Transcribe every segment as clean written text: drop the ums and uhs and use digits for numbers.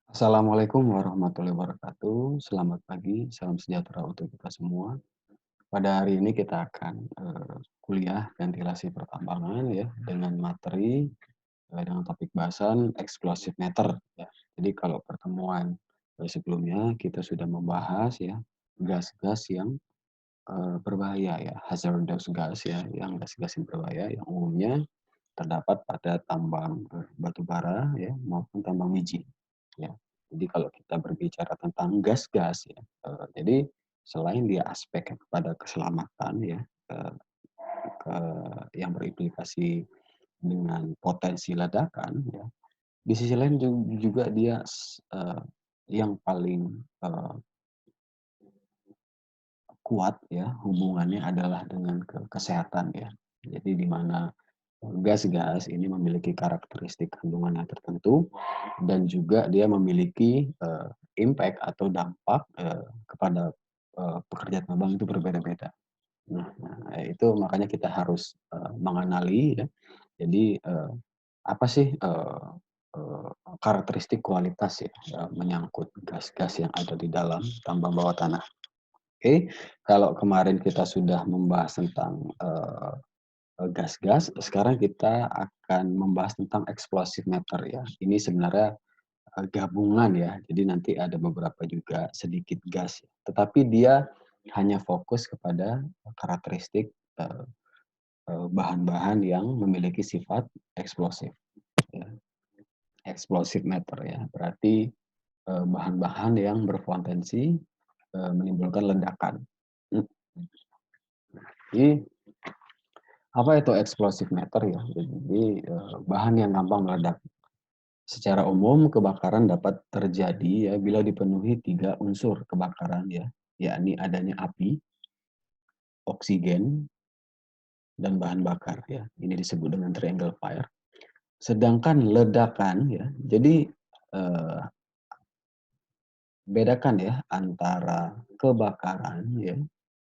Assalamualaikum warahmatullahi wabarakatuh. Selamat pagi, salam sejahtera untuk kita semua. Pada hari ini kita akan kuliah ventilasi pertambangan ya dengan materi dengan topik bahasan explosive matter ya. Jadi kalau pertemuan sebelumnya kita sudah membahas ya gas-gas yang berbahaya ya, hazardous gas ya, yang gas-gas yang berbahaya yang umumnya terdapat pada tambang batu bara ya maupun tambang biji ya. Jadi kalau kita berbicara tentang gas-gas ya, jadi selain dia aspek kepada keselamatan ya, eee, ke yang berimplikasi dengan potensi ledakan ya, di sisi lain juga dia yang paling, kuat ya hubungannya adalah dengan kesehatan ya. Jadi di mana gas-gas ini memiliki karakteristik kandungan yang tertentu dan juga dia memiliki, impact atau dampak, kepada, pekerja tambang itu berbeda-beda. Nah, itu makanya kita harus, mengenali ya. Jadi, apa sih, eee, karakteristik kualitas ya, menyangkut gas-gas yang ada di dalam tambang bawah tanah. Oke, kalau kemarin kita sudah membahas tentang, gas-gas, sekarang kita akan membahas tentang explosive matter ya. Ini sebenarnya, gabungan ya, jadi nanti ada beberapa juga sedikit gas, tetapi dia hanya fokus kepada karakteristik, eee eee, bahan-bahan yang memiliki sifat eksplosif ya, explosive matter ya. Berarti, bahan-bahan yang berpotensi, menimbulkan ledakan. Mhm. Jadi apa itu explosive matter ya? Jadi, bahan yang gampang meledak. Secara umum kebakaran dapat terjadi ya bila dipenuhi 3 unsur kebakaran ya, yakni adanya api, oksigen, dan bahan bakar ya. Ini disebut dengan triangle fire. Sedangkan ledakan ya, jadi, eee, bedakan ya antara kebakaran ya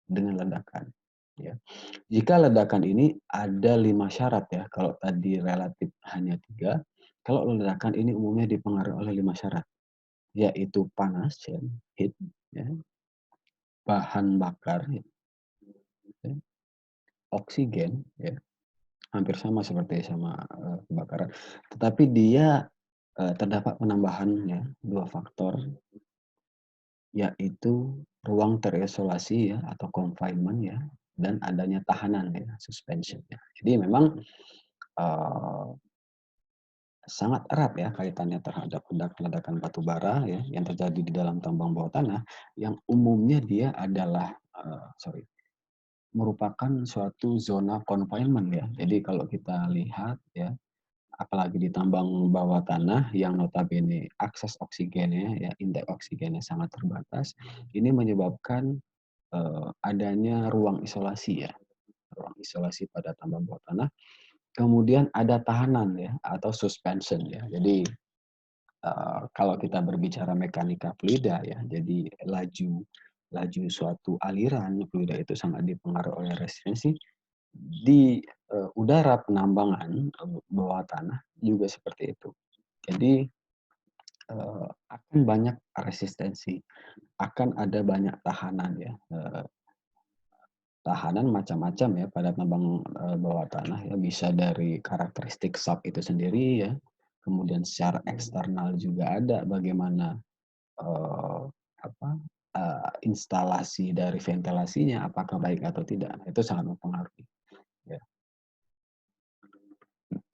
dengan ledakan ya. Jika ledakan ini ada 5 syarat ya, kalau tadi relatif hanya 3, kalau ledakan ini umumnya dipengaruhi oleh 5 syarat, yaitu panas ya, heat ya, bahan bakar ya, oksigen ya, hampir sama seperti sama, kebakaran. Tetapi dia, terdapat penambahan ya, 2 faktor, yaitu ruang terisolasi ya atau confinement ya, dan adanya tahanan ya, suspension ya. Jadi memang, eee sangat erat ya kaitannya terhadap ledakan batu bara ya yang terjadi di dalam tambang bawah tanah yang umumnya dia adalah, merupakan suatu zona confinement ya. Jadi kalau kita lihat ya, apalagi di tambang bawah tanah yang notabene akses oksigennya ya, indeks oksigennya sangat terbatas, ini menyebabkan, adanya ruang isolasi ya, ruang isolasi pada tambang bawah tanah. Kemudian ada tahanan ya atau suspension ya. Jadi kalau kita berbicara mekanika fluida ya, jadi laju laju suatu aliran fluida itu sangat dipengaruhi oleh resistensi di, udara penambangan, bawah tanah juga seperti itu. Jadi, akan banyak resistensi, akan ada banyak tahanan ya, tahanan macam-macam ya pada tambang, bawah tanah ya, bisa dari karakteristik sap itu sendiri ya, kemudian secara eksternal juga ada bagaimana Eee, apa, instalasi dari ventilasinya apakah baik atau tidak, nah itu sangat mempengaruhi, ya.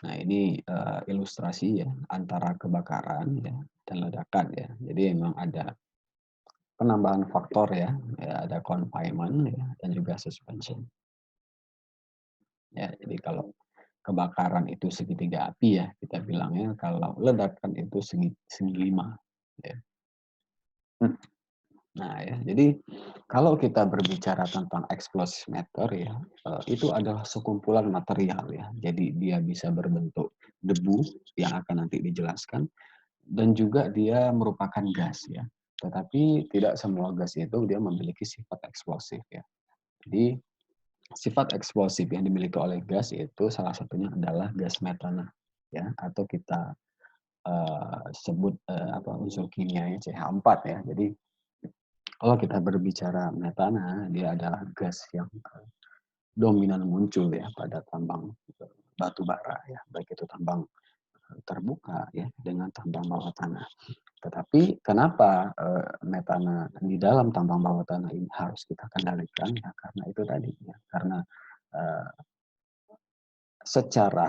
Nah ini, ilustrasi ya antara kebakaran ya dan ledakan ya. Jadi memang ada penambahan faktor ya, ya ada confinement ya dan juga suspension. Ya jadi kalau kebakaran itu segitiga api ya kita bilangnya, kalau ledakan itu segi 5 ya. Nah ya, jadi kalau kita berbicara tentang explosive matter ya, itu adalah sekumpulan material ya. Jadi dia bisa berbentuk debu yang akan nanti dijelaskan dan juga dia merupakan gas ya. Tetapi tidak semua gas itu dia memiliki sifat eksplosif ya. Jadi sifat eksplosif yang dimiliki oleh gas itu salah satunya adalah gas metana ya atau kita sebut unsur kimianya CH4 ya. Jadi kalau kita berbicara metana, dia adalah gas yang dominan muncul ya pada tambang batu bara ya, baik itu tambang terbuka ya dengan tambang bawah tanah. Tetapi kenapa metana di dalam tambang bawah tanah ini harus kita kendalikan ya karena itu tadi ya, karena eh, secara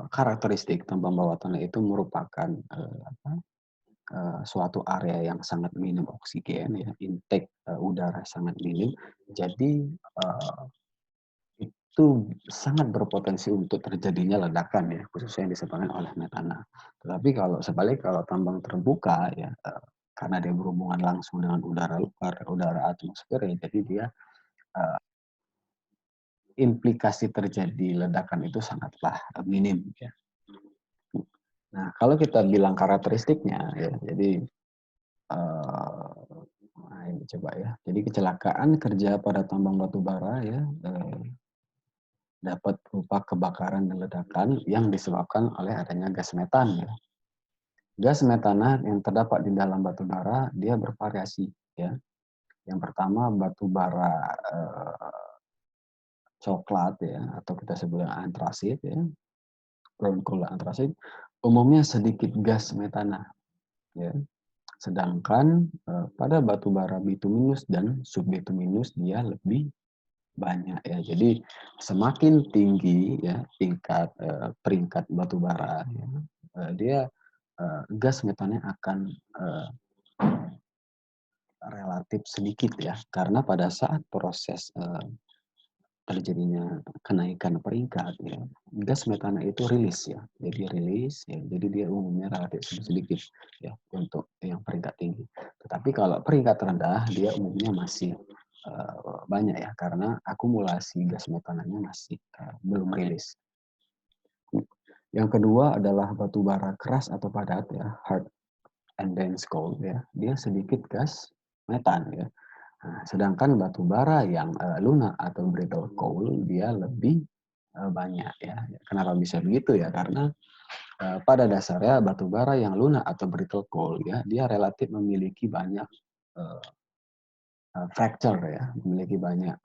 karakteristik tambang bawah tanah itu merupakan suatu area yang sangat minim oksigen ya, intake udara sangat minim. Jadi itu sangat berpotensi untuk terjadinya ledakan ya, khususnya yang disebabkan oleh metana. Tetapi kalau sebalik kalau tambang terbuka ya, karena dia berhubungan langsung dengan udara luar, udara atmosfer ya, jadi dia implikasi terjadi ledakan itu sangatlah minim ya. Nah, kalau kita bilang karakteristiknya ya, jadi nah ini coba ya. Jadi kecelakaan kerja pada tambang batu bara ya dapat berupa kebakaran dan ledakan yang disebabkan oleh adanya gas metan ya. Gas metana yang terdapat di dalam batu bara dia bervariasi ya. Yang pertama batu bara coklat ya atau kita sebut antrasit ya, brown coal antrasit, umumnya sedikit gas metana ya. Sedangkan pada batu bara bituminus dan subbituminus dia lebih banyak ya. Jadi semakin tinggi ya tingkat peringkat batu bara ya, dia gas metannya akan relatif sedikit ya. Karena pada saat proses terjadinya kenaikan peringkat ya, gas metana itu rilis ya. Jadi rilis ya. Jadi dia umumnya relatif sedikit ya untuk yang peringkat tinggi. Tetapi kalau peringkat rendah dia umumnya masih banyak ya karena akumulasi gas metananya masih belum rilis. Yang kedua adalah batu bara keras atau padat ya, hard and dense coal ya. Dia sedikit gas metan ya. Nah, sedangkan batu bara yang lunak atau brittle coal dia lebih banyak ya. Kenapa bisa begitu ya? Karena pada dasarnya batu bara yang lunak atau brittle coal ya, dia relatif memiliki banyak fracture ya, memiliki banyak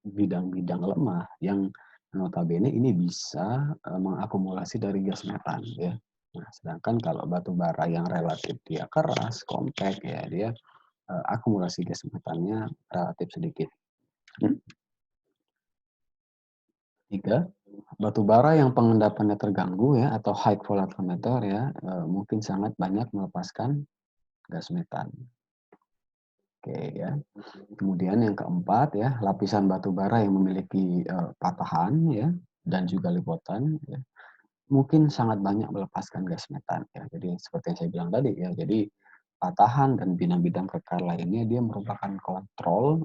bidang-bidang lemah yang notabene ini bisa mengakumulasi dari gas metan ya. Nah, sedangkan kalau batu bara yang relatif dia keras, compact ya, dia akumulasi gas metannya relatif sedikit. Tiga, batu bara yang pengendapannya terganggu ya atau high volatimeter ya mungkin sangat banyak melepaskan gas metan. Oke ya. Kemudian yang keempat ya, lapisan batu bara yang memiliki patahan ya dan juga lipotan ya, mungkin sangat banyak melepaskan gas metan ya. Jadi seperti yang saya bilang tadi ya. Jadi patahan dan bidang-bidang kekar lainnya dia merupakan kontrol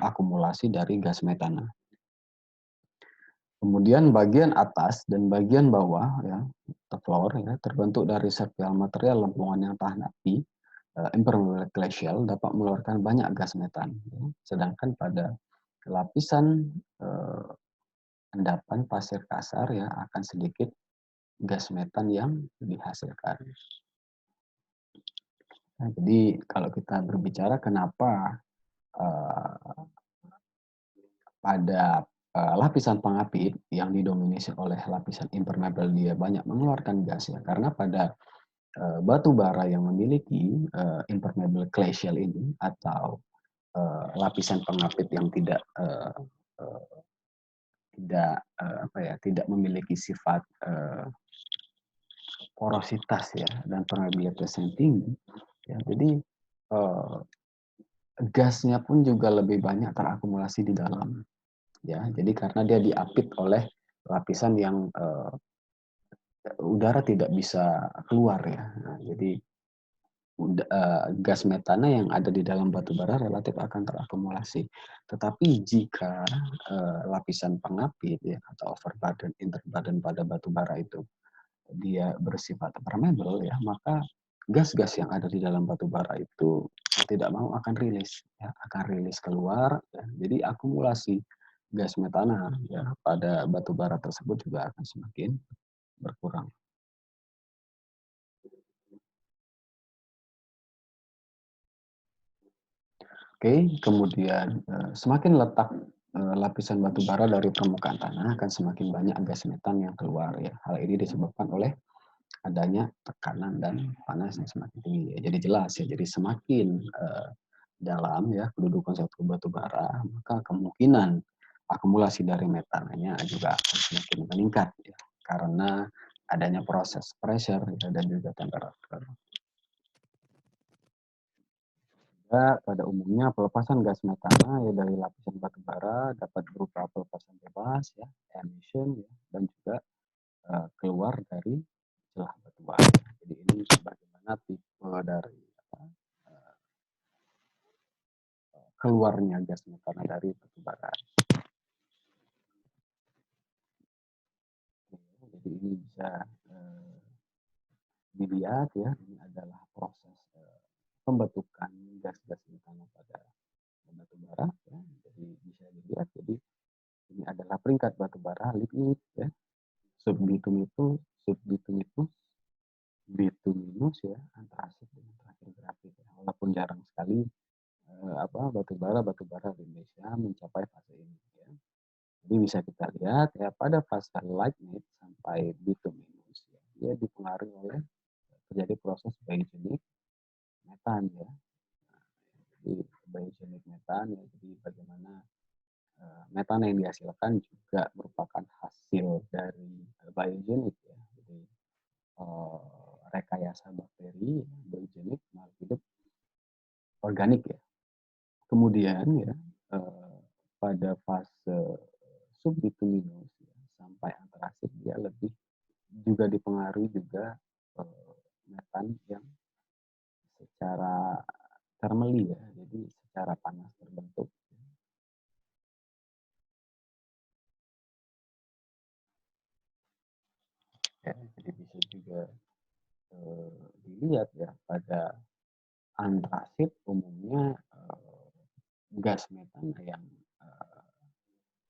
akumulasi dari gas metana. Kemudian bagian atas dan bagian bawah ya, floor ya, terbentuk dari serpial material lempungan yang tahan api, impermeable glacial dapat mengeluarkan banyak gas metan. Ya. Sedangkan pada lapisan endapan pasir kasar ya akan sedikit gas metan yang dihasilkan. Nah, jadi kalau kita berbicara kenapa pada lapisan pengapit yang didominasi oleh lapisan impermeable dia banyak mengeluarkan gas ya karena pada batu bara yang memiliki impermeable glacial ini atau lapisan pengapit yang tidak memiliki sifat porositas ya dan permeabilitas yang tinggi ya jadi gasnya pun juga lebih banyak terakumulasi di dalam ya jadi karena dia diapit oleh lapisan yang udara tidak bisa keluar ya nah, jadi gas metana yang ada di dalam batu bara relatif akan terakumulasi. Tetapi jika lapisan pengapit ya atau overburden, interburden pada batu bara itu dia bersifat permeable ya, maka gas-gas yang ada di dalam batu bara itu tidak mau akan rilis ya, akan rilis keluar ya. Jadi akumulasi gas metana ya pada batu bara tersebut juga akan semakin berkurang. Oke, kemudian semakin letak lapisan batu bara dari permukaan tanah akan semakin banyak gas metan yang keluar ya. Hal ini disebabkan oleh adanya tekanan dan panas yang semakin tinggi ya. Jadi jelas ya. Jadi semakin dalam ya kedudukan satu batu bara, maka kemungkinan akumulasi dari metananya juga akan semakin meningkat ya. Karena adanya proses pressure ya, dan juga temperatur. Ya, pada umumnya pelepasan gas metana ya dari lapisan batu bara dapat berupa pelepasan bebas ya, emission ya, dan juga keluar dari celah batu bara. Jadi ini bagaimana tipe dari keluarnya gas metana dari batu bara. Jadi ini bisa dilihat ya, ini adalah proses pembentukan gas-gas metana pada batu bara ya. Jadi bisa dilihat, jadi ini adalah peringkat batu bara lignit ya. Subbitum itu bituminus ya, antrasit dengan terakhir grafit ya. Walaupun jarang sekali batu bara di Indonesia mencapai fase ini ya. Jadi bisa kita lihat ya pada fase lignit sampai bituminus ya, dia dipengaruhi oleh terjadi proses biogenik metan ya. Jadi biogenik metan ya, jadi bagaimana metan yang dihasilkan juga merupakan hasil dari biogenik ya. Jadi rekayasa bakteri biogenik makhluk hidup organik ya. Kemudian ya pada fase subbituminus ya, sampai antrasit dia lebih juga dipengaruhi juga metan yang secara thermally ya, jadi secara panas terbentuk. Ya, jadi bisa juga dilihat ya pada antrasit umumnya gas metan yang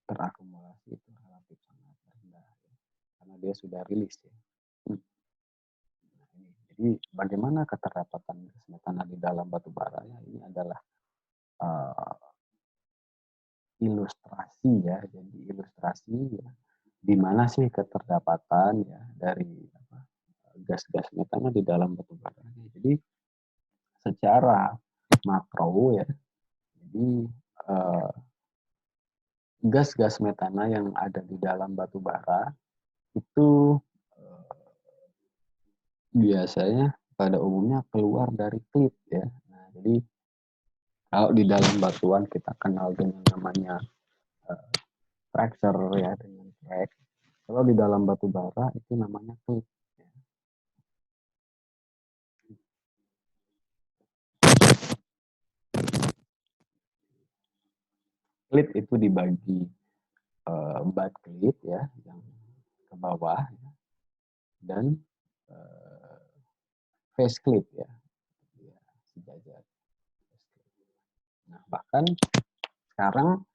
terakumulasi itu relatif sangat rendah ya, karena dia sudah rilis ya. Nah, ini. Jadi bagaimana keterlambatan gas metana di dalam batu bara ya, ini adalah uh, ilustrasi ya, jadi ilustrasi ya, di mana sih keterdapatan ya dari gas-gas metana di dalam batu bara. Jadi secara makro ya, jadi gas-gas metana yang ada di dalam batu bara itu biasanya pada umumnya keluar dari klit ya. Nah, jadi kalau di dalam batuan kita kenal dengan namanya fracture ya, dengan crack. Kalau di dalam batu bara itu namanya klit. Klit itu dibagi butt klit ya, yang ke bawah ya, dan face klit ya, sejajar. Nah, bahkan sekarang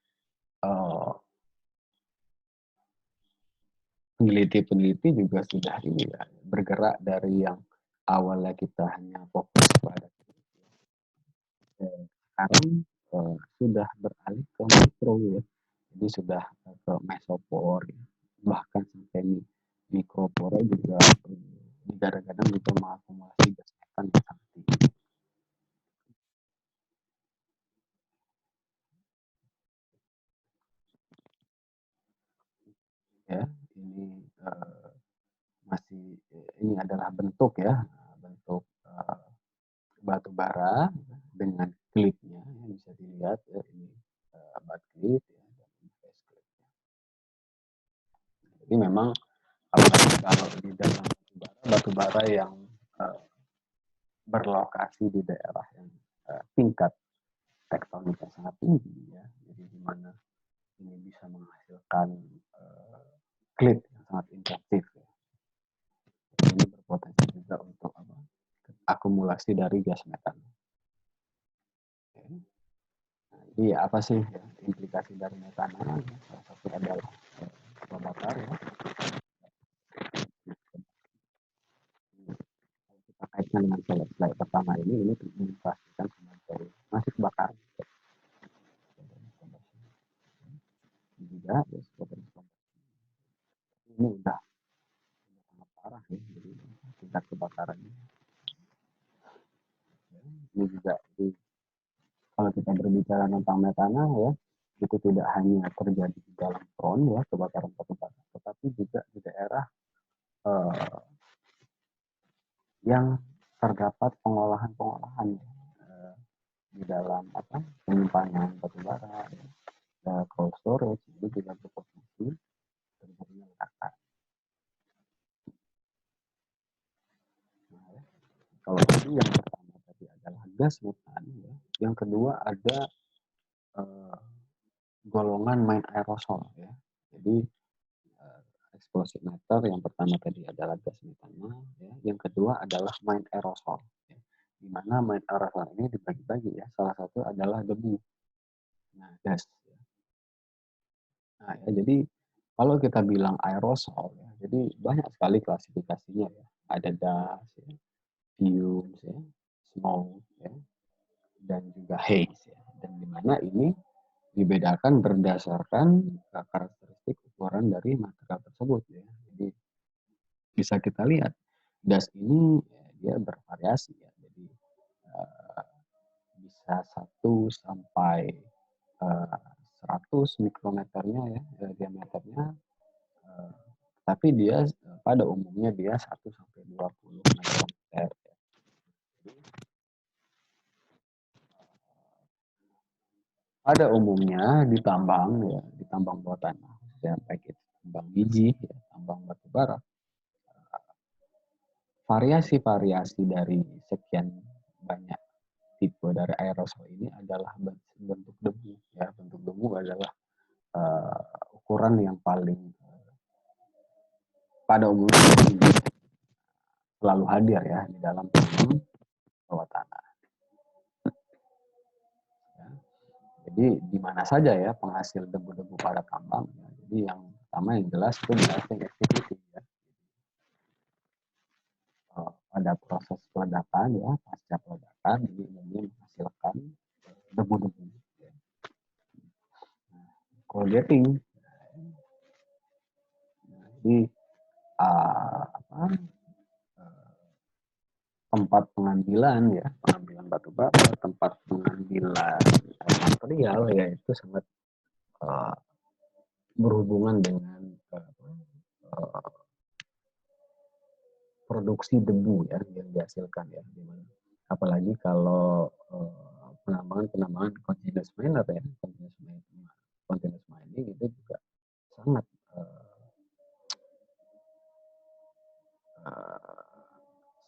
peneliti-peneliti juga sudah ini ya, bergerak dari yang awalnya kita hanya fokus pada sekarang sudah beralih ke mikro ya, jadi sudah ke mesopor ya. Bahkan sampai mikropora juga digadang-gadang juga mengakumulasi gas metan yang sangat tinggi ya. Ini masih ini adalah bentuk ya, bentuk batu bara dengan klipnya yang bisa dilihat ya, ini batu klip ya, dan ini face klip ya. Jadi memang kalau di dalam batu bara yang berlokasi di daerah yang tingkat tektoniknya sangat tinggi ya, jadi di mana ini bisa menghasilkan klip yang sangat intensif ya. Ini berpotensi juga untuk akumulasi dari gas metan. Jadi apa sih ya, implikasi dari metana? Salah satu adalah bakar ya. Kalau kita kaitkan dengan slide pertama ini dipastikan sebagai masih kebakaran. Juga ya, ini udah sangat parah ya, jadi tingkat kebakarannya. Ini juga kalau kita berbicara tentang metana ya, itu tidak hanya terjadi di dalam front ya kebakaran batu bara, tetapi juga di daerah eh, yang terdapat pengolahan di dalam apa penyimpanan batu bara, cold storage itu juga berpotensi terjadinya ledakan. Nah, ya. Kalau tadi yang pertama tadi adalah gas metan, ya. Yang kedua ada eh, golongan main aerosol ya. Jadi explosive matter yang pertama tadi adalah gas metana, ya. Yang kedua adalah main aerosol. Ya. Di mana main aerosol ini dibagi-bagi ya. Salah satu adalah debu. Nah, gas. Ya. Nah, ya, jadi kalau kita bilang aerosol, ya, jadi banyak sekali klasifikasinya ya. Ada dust, ya, fumes, ya, smoke, ya, dan juga haze. Ya. Dan di mana ini dibedakan berdasarkan karakteristik ukuran dari material tersebut. Ya. Jadi bisa kita lihat das ini ya, dia bervariasi ya. Jadi uh, bisa 1 sampai 100 mikrometernya ya diameternya, uh, tapi dia pada umumnya dia 1 sampai 20 mikrometer. Ya. Pada umumnya ditambang ya, ditambang bawah tanah, ya, baik itu tambang biji, ya, tambang batu bara. Variasi-variasi dari sekian banyak tipe dari aerosol ini adalah bentuk debu. Ya, bentuk debu adalah ukuran yang paling pada umumnya selalu hadir ya di dalam bawah tanah. Ya. Jadi di mana saja ya penghasil debu-debu pada tambang. Ya. Jadi yang pertama yang jelas itu blasting activity ya. Pada proses peledakan ya pasca peledakan ini menghasilkan debu-debu. Ya. Coalgating. Jadi apa, tempat pengambilan ya pengambilan batu bara, tempat pengambilan material ya itu sangat uh, berhubungan dengan uh, produksi debu ya yang dihasilkan ya dimana apalagi kalau penambangan continuous miner ya continuous mining itu juga sangat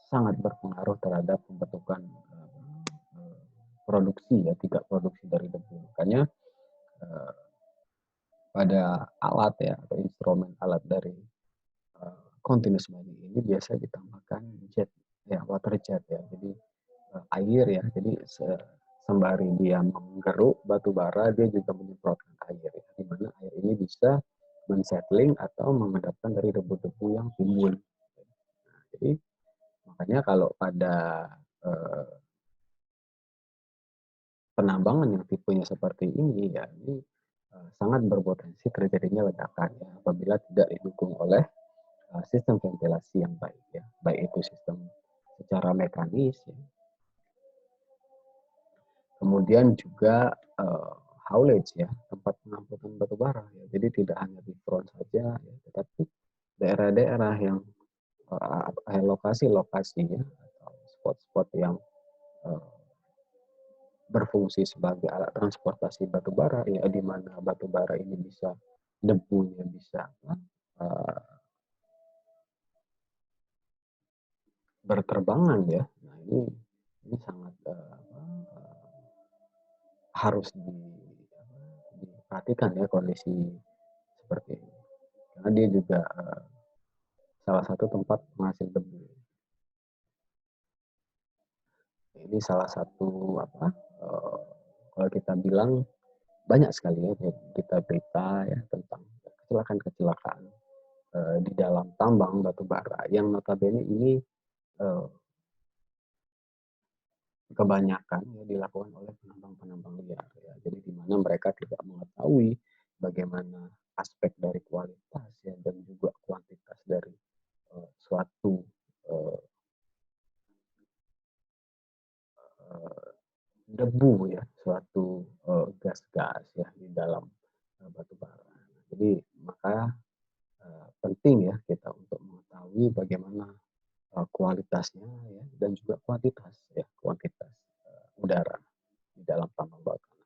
sangat berpengaruh terhadap pembentukan produksi ya tingkat produksi dari debu. Makanya pada alat ya atau instrumen alat dari continuous mining ini biasa ditambahkan jet ya water jet ya. Jadi air ya. Jadi sembari dia menggeruk batu bara dia juga menyemprotkan air ya. Di mana air ini bisa men-settling atau mengendapkan dari debu-debu yang timbul. Nah, jadi makanya kalau pada penambangan yang tipenya seperti ini ya ini sangat berpotensi terjadinya ledakan ya apabila tidak didukung oleh sistem ventilasi yang baik ya baik itu sistem secara mekanis ya. Kemudian juga haulage ya tempat pengangkutan batu bara ya jadi tidak hanya di front saja ya tetapi daerah-daerah yang lokasi-lokasi ya atau spot-spot yang berfungsi sebagai alat transportasi batu bara ya di mana batu bara ini bisa debunya bisa berterbangan ya. Nah ini sangat harus diperhatikan ya kondisi seperti ini karena dia juga salah satu tempat penghasil debu. Ini salah satu apa kalau kita bilang banyak sekali ya berita-berita ya tentang kecelakaan-kecelakaan di dalam tambang batu bara yang notabene ini eh, kebanyakan ya dilakukan oleh penambang-penambang liar ya. Jadi di mana mereka tidak mengetahui bagaimana aspek dari kualitas ya dan juga kuantitas dari suatu eh, eh, debu ya, suatu gas-gas ya di dalam batu bara. Jadi maka penting ya kita untuk mengetahui bagaimana kualitasnya ya dan juga kuantitas ya kuantitas udara di dalam tambang batu.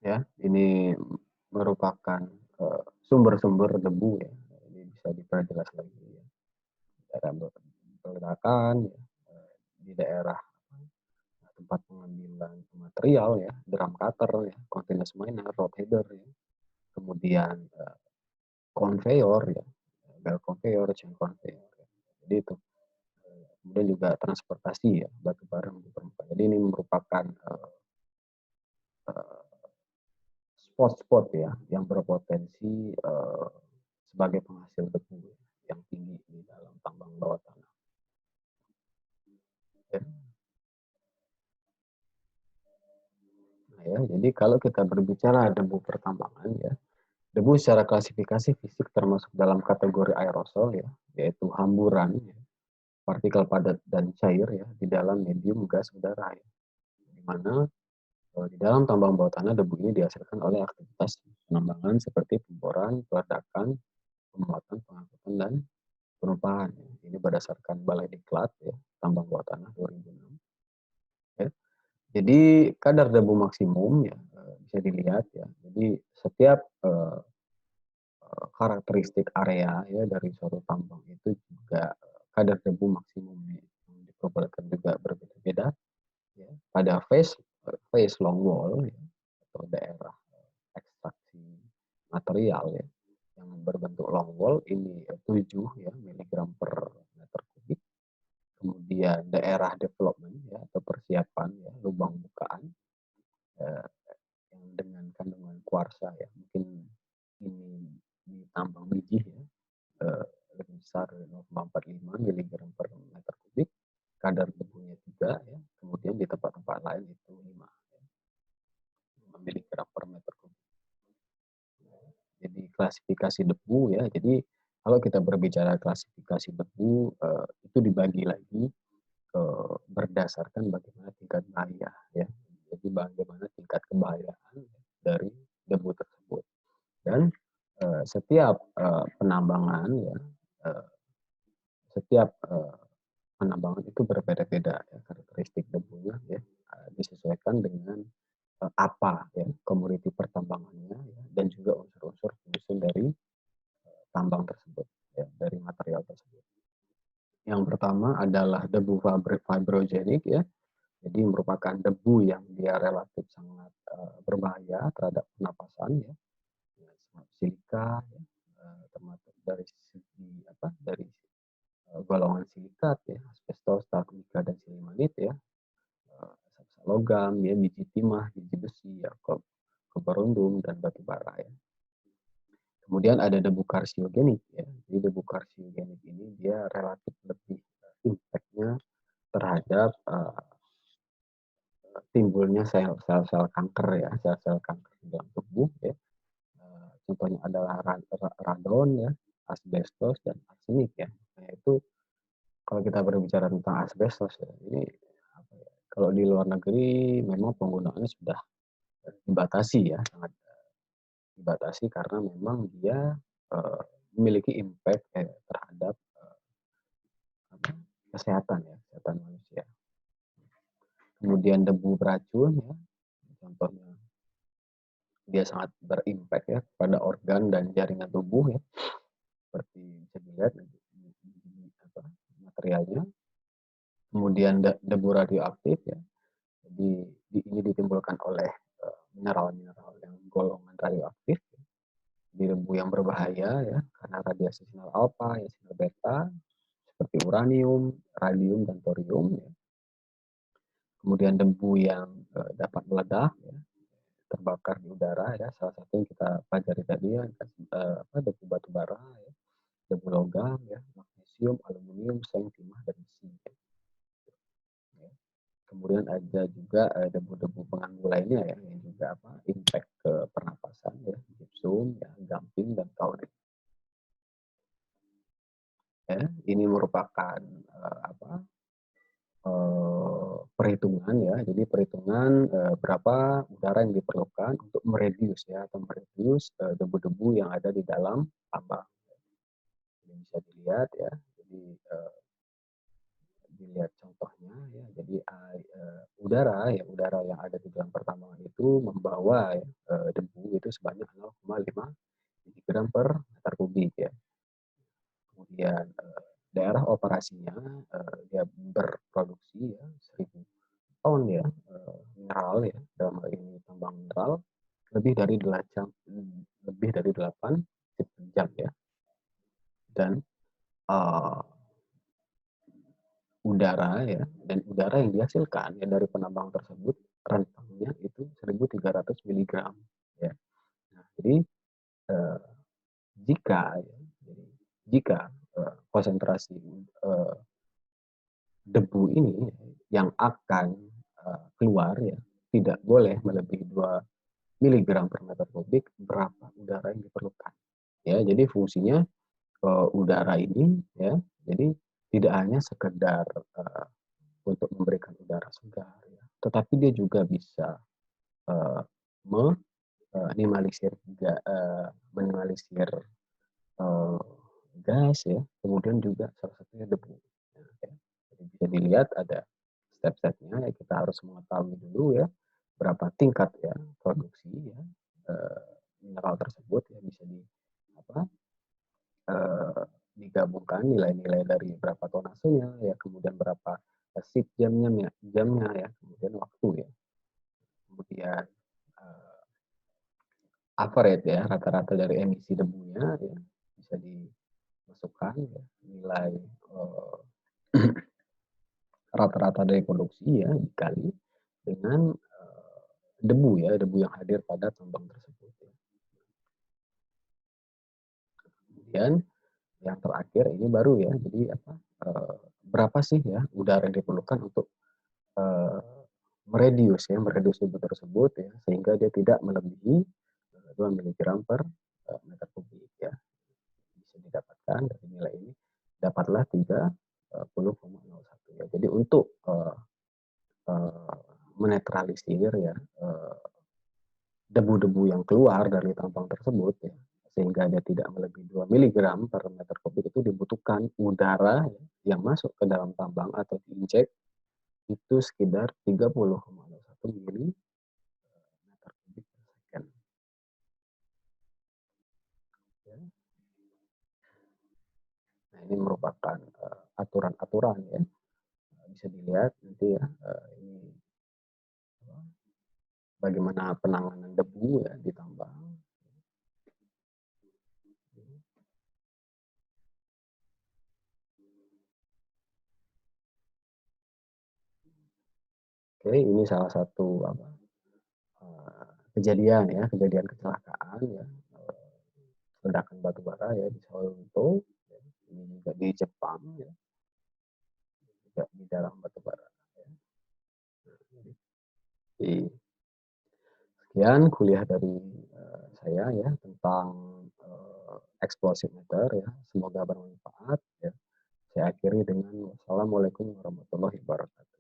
ya. Ini merupakan sumber-sumber debu ya. Ini bisa diperjelas lagi ya. Daerah ledakan ya, di daerah tempat pengambilan material ya, drum cutter ya, continuous miner, road header ya, kemudian conveyor ya, belt conveyor, chain conveyor ya. Jadi itu kemudian juga transportasi ya, batu bara menuju permukaan. Jadi ini merupakan spot-spot ya yang berpotensi sebagai penghasil debu ya, yang tinggi di dalam tambang bawah tanah. Ya. Nah, ya, jadi kalau kita berbicara debu pertambangan ya, debu secara klasifikasi fisik termasuk dalam kategori aerosol ya, yaitu hamburan ya, partikel padat dan cair ya di dalam medium gas udara ya. Di mana di dalam tambang bawah tanah debu ini dihasilkan oleh aktivitas penambangan seperti pemboran, peledakan, pemuatan, pengangkutan dan penumpahan. Ya. Ini berdasarkan Balai Diklat ya, tambang bawah tanah 2006. Ya. Jadi kadar debu maksimum ya bisa dilihat ya. Jadi setiap karakteristik area ya dari suatu tambang itu juga kadar debu maksimum yang diperbolehkan juga berbeda-beda ya. Pada phase long wall ya, atau daerah ekstraksi material ya yang berbentuk long wall ini 7 ya miligram per meter kubik. Kemudian daerah development ya atau persiapan ya lubang bukaan ya, yang dengan kandungan kuarsa ya mungkin ini di tambang biji ya lebih besar 0,45 miligram per meter kubik, kadar debunya 3 ya, kemudian di tempat-tempat lain itu 5 ya, 5 miligram per meter kubik. Jadi klasifikasi debu ya, jadi kalau kita berbicara klasifikasi debu itu dibagi lagi berdasarkan bagaimana tingkat bahaya ya. Jadi bagaimana tingkat kebahayaan dari debu tersebut. Dan setiap penambangan ya, setiap penambangan itu berbeda-beda ya, karakteristik debunya ya, disesuaikan dengan apa ya komoditi pertambangannya ya, dan juga unsur-unsur penyusun dari tambang tersebut ya, dari material tersebut. Yang pertama adalah debu fibrogenik ya. Jadi merupakan debu yang dia relatif sangat berbahaya terhadap pernapasan ya. Silika ya, termasuk dari segi apa? Dari golongan silikat ya, asbestos, talc, dan silimanit ya, logam ya, biji timah, biji besi ya, koperundum dan batu bara ya. Kemudian ada debu karsiogenik ya. Jadi debu karsiogenik ini dia relatif lebih impact-nya terhadap timbulnya sel-sel kanker ya, sel-sel kanker di dalam tubuh ya. Contohnya adalah radon ya, asbestos dan arsenik ya. Nah, itu kalau kita berbicara tentang asbestos ya, ini kalau di luar negeri memang penggunaannya sudah dibatasi ya, sangat dibatasi karena memang dia memiliki impact terhadap kesehatan ya, kesehatan manusia. Kemudian debu beracun ya, contohnya dia sangat berimpact ya pada organ dan jaringan tubuh ya, seperti bisa dilihat materialnya. Kemudian debu radioaktif ya, jadi ini ditimbulkan oleh mineral-mineral yang golongan radioaktif. Ya. Di debu yang berbahaya ya karena radiasi sinar alfa, ya sinar beta seperti uranium, radium dan thorium ya. Kemudian debu yang dapat meledak ya, terbakar di udara ya, salah satu yang kita pelajari tadi ya debu batu bara ya, debu logam ya, magnesium, aluminium, seng, timah dan besi ya. Kemudian ada juga debu-debu pengganggu lainnya ya yang juga impact ke pernapasan ya, gipsum ya, gamping dan kaurit. Ya, ini merupakan perhitungan ya. Jadi perhitungan berapa udara yang diperlukan untuk meredius ya atau meredius debu-debu yang ada di dalam tambang. Ini bisa dilihat ya. Jadi dilihat contohnya ya. Jadi udara yang ada di dalam pertambangan itu membawa ya, debu itu sebanyak 0,5 miligram per meter kubik ya. Kemudian daerah operasinya dia berproduksi ya 1.000 ton ya mineral ya, dalam hal ini tambang mineral lebih dari 8 jam ya. Dan uh, udara ya, dan udara yang dihasilkan ya dari penambang tersebut rentangnya itu 1.300 miligram ya. Nah, jadi uh, jika ya, jika konsentrasi debu ini yang akan keluar ya tidak boleh melebihi 2 miligram per meter kubik, berapa udara yang diperlukan ya. Jadi fungsinya udara ini ya, jadi tidak hanya sekedar untuk memberikan udara segar ya, tetapi dia juga bisa uh, minimalisir minimalisir uh, gas ya, kemudian juga salah satunya debu ya. Jadi bisa dilihat ada step-stepnya ya, kita harus mengetahui dulu ya berapa tingkat ya produksi ya mineral tersebut ya, bisa di apa digabungkan nilai-nilai dari berapa tonasenya ya, kemudian berapa shift jamnya ya, kemudian waktu ya, kemudian average ya, rata-rata dari emisi debunya ya bisa dimasukkan ya, nilai rata-rata dari produksi ya dikali dengan debu ya, debu yang hadir pada tambang tersebut ya. Kemudian yang terakhir ini baru ya, jadi apa berapa sih ya udara yang diperlukan untuk meredius debu tersebut ya, sehingga dia tidak melebihi 2 miligram per meter kubik ya. Bisa didapatkan dari nilai ini dapatlah 30,01 ya. Jadi untuk menetralisir ya debu-debu yang keluar dari tambang tersebut ya, sehingga dia tidak melebihi 2 miligram per meter kubik, itu dibutuhkan udara ya, yang masuk ke dalam tambang atau diinjek itu sekitar 30,01 mili meter kubik per second. Ya. Nah, ini merupakan aturan-aturan ya, bisa dilihat nanti ya ini bagaimana penanganan debu ya di tambang. Oke, ini salah satu kejadian ya, kejadian kecelakaan ya, ledakan batu bara ya di Sawalunto, ya. Ini juga di Jepang ya, juga di dalam batu bara. Ya. Jadi, sekian kuliah dari saya ya tentang explosive matter ya. Semoga bermanfaat ya. Saya akhiri dengan wassalamualaikum warahmatullahi wabarakatuh.